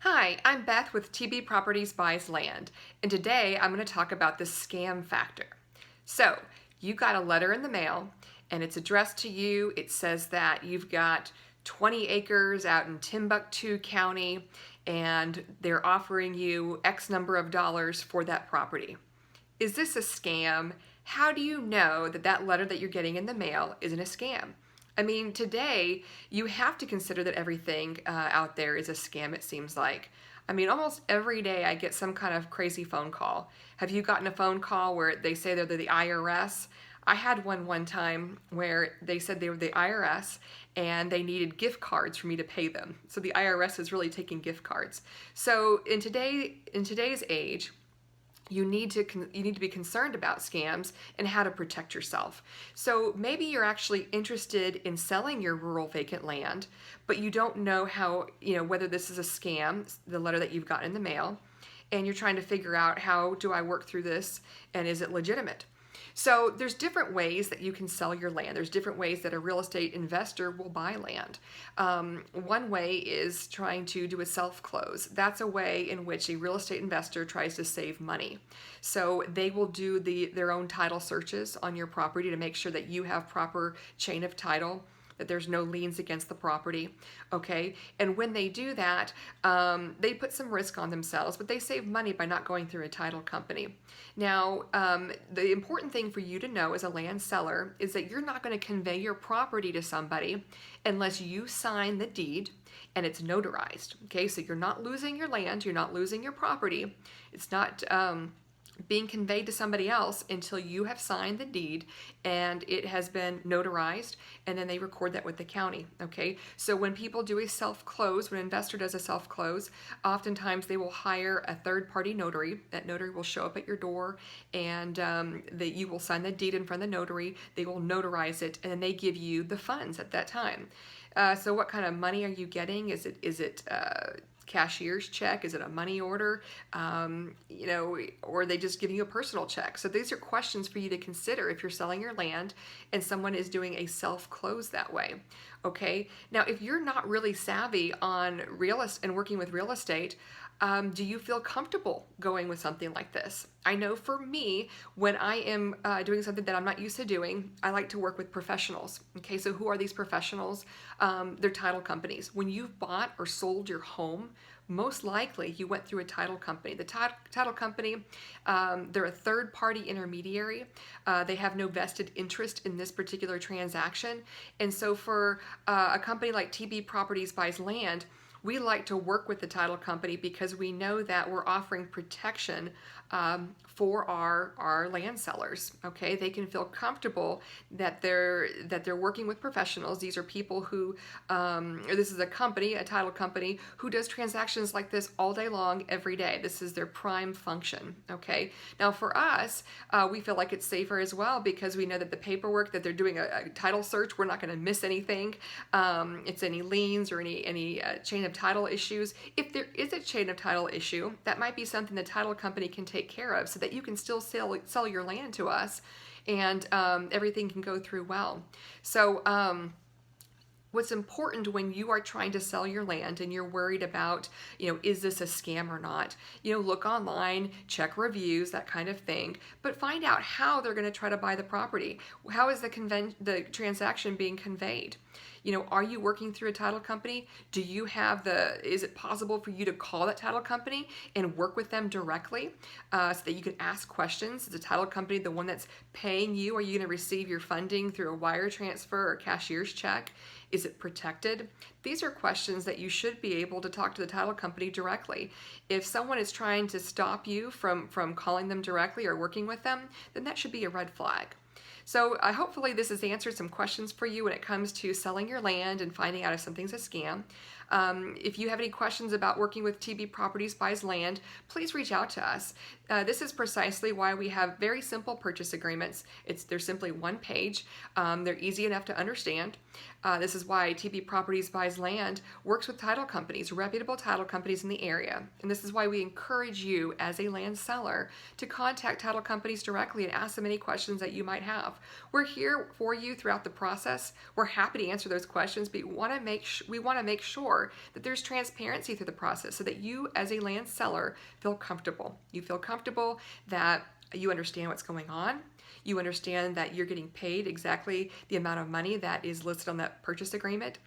Hi, I'm Beth with TB Properties Buys Land, and today I'm going to talk about the scam factor. So, you got a letter in the mail, and it's addressed to you. It says that you've got 20 acres out in Timbuktu County, and they're offering you X number of dollars for that property. Is this a scam? How do you know that that letter that you're getting in the mail isn't a scam? I mean, today you have to consider that everything out there is a scam, it seems like. I mean, almost every day I get some kind of crazy phone call. Have you gotten a phone call where they say they're the IRS? I had one time where they said they were the IRS and they needed gift cards for me to pay them. So the IRS is really taking gift cards. So in today's age, you need to be concerned about scams and how to protect yourself. So maybe you're actually interested in selling your rural vacant land, but you don't know how, whether this is a scam, the letter that you've gotten in the mail, and you're trying to figure out, how do I work through this and is it legitimate? So there's different ways that you can sell your land. There's different ways that a real estate investor will buy land. One way is trying to do a self-close. That's a way in which a real estate investor tries to save money. So they will do their own title searches on your property to make sure that you have proper chain of title, that there's no liens against the property, okay? And when they do that, they put some risk on themselves, but they save money by not going through a title company. Now, the important thing for you to know as a land seller is that you're not going to convey your property to somebody unless you sign the deed and it's notarized, okay? So you're not losing your land, you're not losing your property. It's not being conveyed to somebody else until you have signed the deed and it has been notarized, and then they record that with the county, okay? So when people do a self-close, when an investor does a self-close, oftentimes they will hire a third-party notary. That notary will show up at your door, and you will sign the deed in front of the notary. They will notarize it, and then they give you the funds at that time. So what kind of money are you getting? Is it cashier's check? Is it a money order? Or are they just giving you a personal check? So these are questions for you to consider if you're selling your land and someone is doing a self-close that way. Okay. Now, if you're not really savvy on real estate and working with real estate, do you feel comfortable going with something like this? I know for me, when I am doing something that I'm not used to doing, I like to work with professionals. Okay, so who are these professionals? They're title companies. When you've bought or sold your home, most likely you went through a title company. The title company, they're a third-party intermediary. They have no vested interest in this particular transaction. And so for a company like TB Properties Buys Land, we like to work with the title company because we know that we're offering protection for our land sellers. Okay, they can feel comfortable that they're working with professionals. These are people who, or this is a company, a title company, who does transactions like this all day long, every day. This is their prime function. Okay, now for us, we feel like it's safer as well because we know that the paperwork that they're doing a title search, we're not going to miss anything. It's any liens or any chain of title issues. If there is a chain of title issue, that might be something the title company can take care of so that you can still sell your land to us, and everything can go through well. So what's important when you are trying to sell your land and you're worried about, is this a scam or not? Look online, check reviews, that kind of thing, but find out how they're going to try to buy the property. How is the transaction being conveyed? Are you working through a title company? Is it possible for you to call that title company and work with them directly so that you can ask questions? Is the title company the one that's paying you? Are you going to receive your funding through a wire transfer or cashier's check? Is it protected? These are questions that you should be able to talk to the title company directly. If someone is trying to stop you from calling them directly or working with them, then that should be a red flag. So hopefully this has answered some questions for you when it comes to selling your land and finding out if something's a scam. If you have any questions about working with TB Properties Buys Land, please reach out to us. This is precisely why we have very simple purchase agreements. They're simply one page. They're easy enough to understand. This is why TB Properties Buys Land works with title companies, reputable title companies in the area. And this is why we encourage you as a land seller to contact title companies directly and ask them any questions that you might have. We're here for you throughout the process. We're happy to answer those questions, but we want to make sure sure that there's transparency through the process so that you as a land seller feel comfortable. You feel comfortable that you understand what's going on. You understand that you're getting paid exactly the amount of money that is listed on that purchase agreement,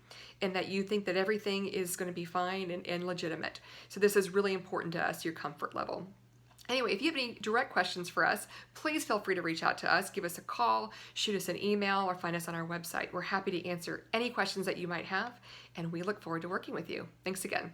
and that you think that everything is going to be fine and legitimate. So this is really important to us, your comfort level. Anyway, if you have any direct questions for us, please feel free to reach out to us, give us a call, shoot us an email, or find us on our website. We're happy to answer any questions that you might have, and we look forward to working with you. Thanks again.